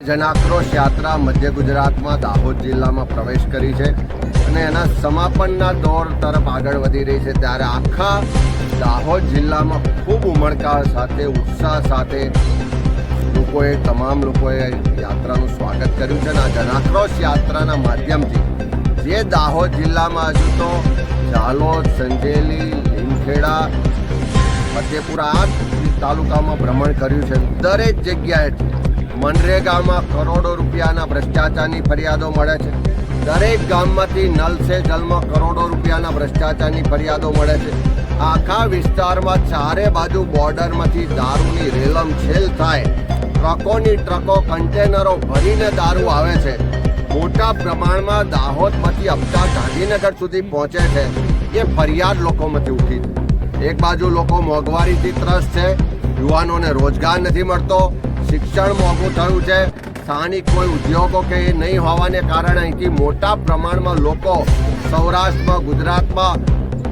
જનાક્રોશ યાત્રા મધ્ય ગુજરાતમાં દાહોદ જિલ્લામાં પ્રવેશ કરી છે અને એના સમાપનના દોર તરફ આગળ વધી રહી છે। ત્યારે આખા દાહોદ જિલ્લામાં ખૂબ ઉમળકા સાથે ઉત્સાહ સાથે તમામ લોકોએ યાત્રાનું સ્વાગત કર્યું છે અને આ જનાક્રોશ યાત્રાના માધ્યમથી જે દાહોદ જિલ્લામાં હજુ તો ઝાલોદ, સંજેલી, લીમખેડા, ફતેપુરા આ તાલુકામાં ભ્રમણ કર્યું છે। દરેક જગ્યાએ મનરેગામાં કરોડો રૂપિયાના ભ્રષ્ટાચારની ફરિયાદો મળે છે। દરેક ગામમાંથી નલ સે જલમાં કરોડો રૂપિયાના ભ્રષ્ટાચારની ફરિયાદો મળે છે। આખા વિસ્તારમાં ચારે બાજુ બોર્ડરમાંથી દારૂની રેલમ છેલ થાય, ટ્રકોની ટ્રકો કન્ટેનરો ભરીને દારૂ આવે છે। મોટા પ્રમાણમાં દાહોદમાંથી હપ્તા ગાંધીનગર સુધી પહોંચે છે। એ ફરિયાદ લોકોમાંથી ઉઠી છે। એક બાજુ લોકો મોંઘવારીથી ત્રસ્ત છે, યુવાનોને રોજગાર નથી મળતો, શિક્ષણ મોંઘું થયું છે, સ્થાનિક કોઈ ઉદ્યોગો કે એ નહીં હોવાને કારણે અહીંથી મોટા પ્રમાણમાં લોકો સૌરાષ્ટ્રમાં, ગુજરાતમાં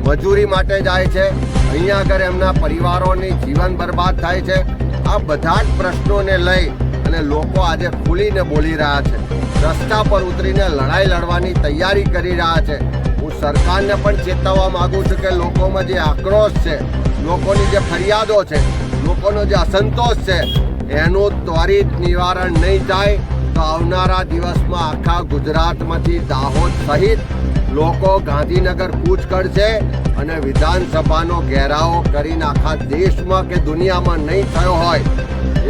મજૂરી માટે જાય છે। અહીંયા આગળ એમના પરિવારોની જીવન બરબાદ થાય છે। આ બધા જ પ્રશ્નોને લઈ અને લોકો આજે ખુલીને બોલી રહ્યા છે, રસ્તા પર ઉતરીને લડાઈ લડવાની તૈયારી કરી રહ્યા છે। હું સરકારને પણ ચેતવવા માંગુ છું કે લોકોમાં જે આક્રોશ છે, લોકોની જે ફરિયાદો છે, લોકોનો જે અસંતોષ છે, એનું ત્વરિત નિવારણ નહીં થાય તો આવનારા દિવસમાં આખા ગુજરાતમાંથી દાહોદ સહિત લોકો ગાંધીનગર કૂચ કરશે અને વિધાનસભાનો ઘેરાવો કરીને આખા દેશમાં કે દુનિયામાં નહીં થયો હોય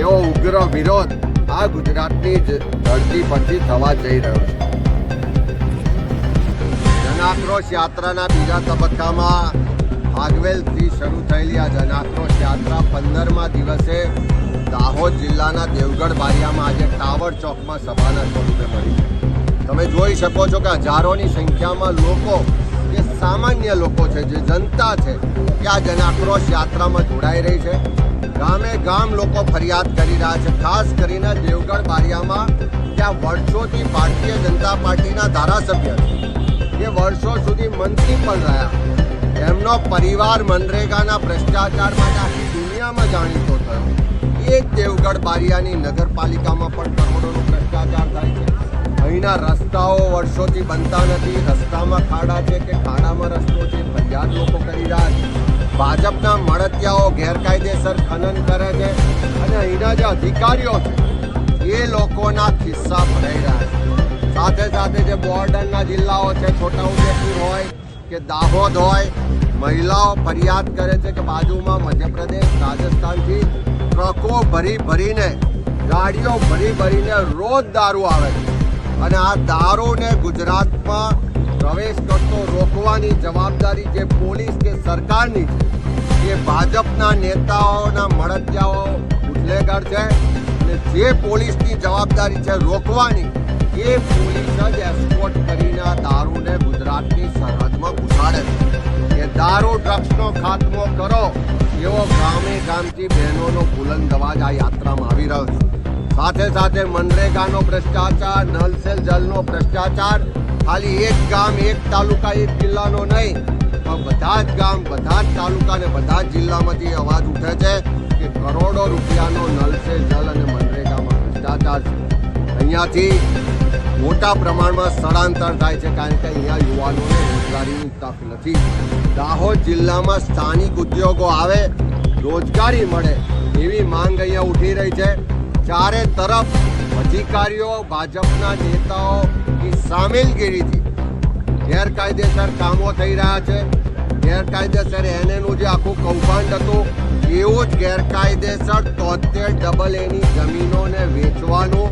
એવો ઉગ્ર વિરોધ આ ગુજરાતની જ ધરતી પરથી થવા જઈ રહ્યો છે। જનાક્રોશ યાત્રાના બીજા તબક્કામાં આગવેલથી શરૂ થયેલી આ જનાક્રોશ યાત્રા 15મા દિવસે દાહોદ જિલ્લાના દેવગઢ બારિયામાં આજે ટાવર ચોકમાં સભાના સ્વરૂપે મળી છે। તમે જોઈ શકો છો કે હજારોની સંખ્યામાં લોકો, જે સામાન્ય લોકો છે, જે જનતા છે, કે આ જનાક્રોશ યાત્રામાં જોડાઈ રહી છે। ગામે ગામ લોકો ફરિયાદ કરી રહ્યા છે। ખાસ કરીને દેવગઢ બારિયામાં ત્યાં વર્ષોથી ભારતીય જનતા પાર્ટીના ધારાસભ્ય જે વર્ષો સુધી મંત્રી પણ રહ્યા, એમનો પરિવાર મનરેગાના ભ્રષ્ટાચાર માટે આખી દુનિયામાં જાણીતો થયો। એ જ દેવગઢ બારિયાની નગરપાલિકામાં પણ કરોડોનો ભ્રષ્ટાચાર થાય છે। અહીંના રસ્તાઓ વર્ષોથી બનતા નથી, રસ્તામાં ખાડા છે કે ખાડામાં રસ્તો છે, ફરિયાદ લોકો કરી રહ્યા છે। ભાજપના મળતિયાઓ ગેરકાયદેસર ખનન કરે છે અને અહીંના જે અધિકારીઓ છે એ લોકોના ખિસ્સા ભરાઈ રહ્યા છે। સાથે સાથે જે બોર્ડરના જિલ્લાઓ છે, છોટાઉદેપુર હોય કે દાહોદ હોય, મહિલાઓ ફરિયાદ કરે છે કે બાજુમાં મધ્યપ્રદેશ, રાજસ્થાનથી ટ્રકો ભરીને, ગાડીઓ ભરીને રોજ દારૂ આવે છે અને આ દારૂને ગુજરાતમાં પ્રવેશ કરતો રોકવાની જવાબદારી જે પોલીસ કે સરકારની છે એ ભાજપના નેતાઓના મળતિયાઓ ઉજલેગર છે અને જે પોલીસની જવાબદારી છે રોકવાની, એ પોલીસ જ એસ્કોર્ટ કરીને આ દારૂને ગુજરાતની સરહદમાં ઘુસાડે છે। એ દારૂ ડ્રગ્સનો ખાત્મો કરો એવો ગામે ગામથી બહેનોનો બુલંદ અવાજ આ યાત્રામાં આવી રહ્યો છે। સાથે સાથે મનરેગાનો ભ્રષ્ટાચાર, નલ સે જલનો ભ્રષ્ટાચાર ખાલી એક ગામ, એક તાલુકા, એક જિલ્લાનો નહીં, પણ બધા જ ગામ, બધા જ તાલુકા અને બધા જ જિલ્લામાંથી અવાજ ઉઠે છે કે કરોડો રૂપિયાનો નલ સે જલ અને મનરેગામાં ભ્રષ્ટાચાર છે। અહીંયાથી મોટા પ્રમાણમાં સ્થળાંતર થાય છે કારણ કે અહીંયા યુવાનોને રોજગારીની તક નથી। દાહોદ જિલ્લામાં સ્થાનિક ઉદ્યોગો આવે, રોજગારી મળે એવી માંગ અહીંયા ઉઠી રહી છે। ચારે તરફ અધિકારીઓ, ભાજપના નેતાઓની સામેલગીરીથી ગેરકાયદેસર કામો થઈ રહ્યા છે। ગેરકાયદેસર એનએનું જે આખું કૌભાંડ હતું એવું જ ગેરકાયદેસર 73 AA જમીનોને વેચવાનું,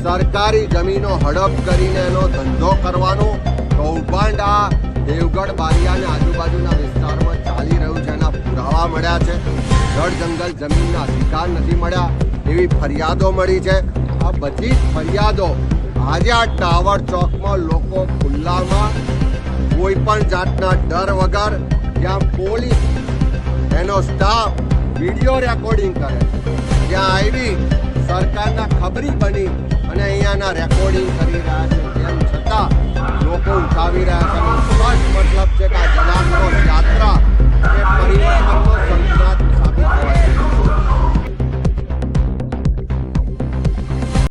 સરકારી જમીનો હડપ કરીને એનો ધંધો કરવાનું કૌભાંડ આ દેવગઢ બારિયા અને આજુબાજુના વિસ્તારમાં ચાલી રહ્યું છે। એના પુરાવા મળ્યા છે। જળ જંગલ જમીનના અધિકાર નથી મળ્યા એવી ફરિયાદો મળી છે। આ બધી જ ફરિયાદો આજે આ ટાવર ચોકમાં લોકો ખુલ્લામાં કોઈ પણ જાતના ડર વગર, જ્યાં પોલીસ એનો સ્ટાફ વિડીયો રેકોર્ડિંગ કરે છે, ત્યાં આવી સરકારના ખબરી બની અને અહીંયાના રેકોર્ડિંગ કરી રહ્યા છે, તેમ છતાં લોકો ઉઠાવી રહ્યા છે। સ્પષ્ટ મતલબ છે કે આ જનાક્રોશ યાત્રા એ પરિવર્તન